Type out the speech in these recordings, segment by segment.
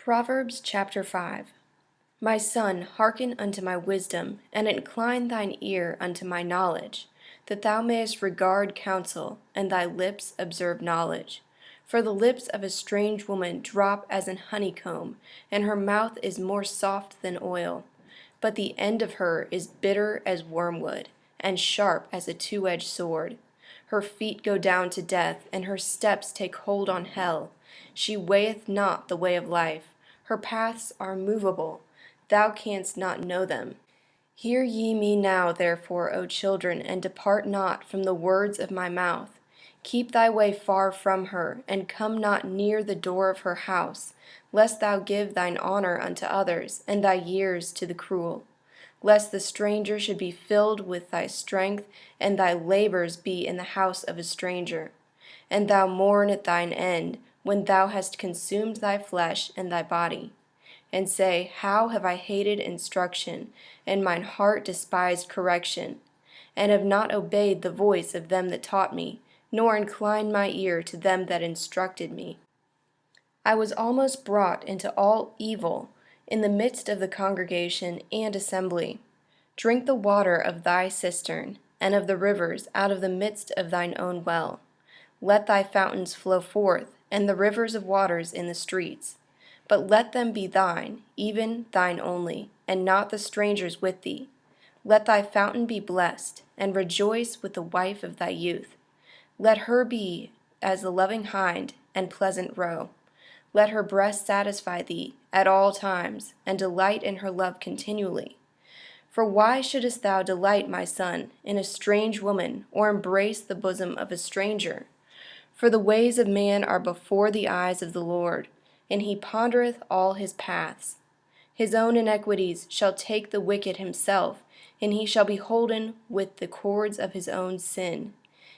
Proverbs chapter 5. My son, hearken unto my wisdom, and incline thine ear unto my knowledge, that thou mayest regard counsel, and thy lips observe knowledge. For the lips of a strange woman drop as an honeycomb, and her mouth is more soft than oil. But the end of her is bitter as wormwood, and sharp as a two-edged sword. Her feet go down to death, and her steps take hold on hell. She weigheth not the way of life. Her paths are moveable. Thou canst not know them. Hear ye me now, therefore, O children, and depart not from the words of my mouth. Keep thy way far from her, and come not near the door of her house, lest thou give thine honor unto others, and thy years to the cruel. Lest the stranger should be filled with thy strength, and thy labors be in the house of a stranger. And thou mourn at thine end, when thou hast consumed thy flesh and thy body. And say, How have I hated instruction, and mine heart despised correction, and have not obeyed the voice of them that taught me, nor inclined my ear to them that instructed me. I was almost brought into all evil in the midst of the congregation and assembly. Drink the water of thy cistern, and of the rivers out of the midst of thine own well. Let thy fountains flow forth, and the rivers of waters in the streets. But let them be thine, even thine only, and not the strangers with thee. Let thy fountain be blessed, and rejoice with the wife of thy youth. Let her be as the loving hind and pleasant roe. Let her breast satisfy thee at all times, and delight in her love continually. For why shouldest thou delight, my son, in a strange woman, or embrace the bosom of a stranger? For the ways of man are before the eyes of the Lord, and he pondereth all his paths. His own iniquities shall take the wicked himself, and he shall be holden with the cords of his own sin.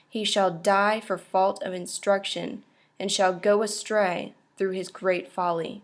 He shall die for fault of instruction, and shall go astray through his great folly.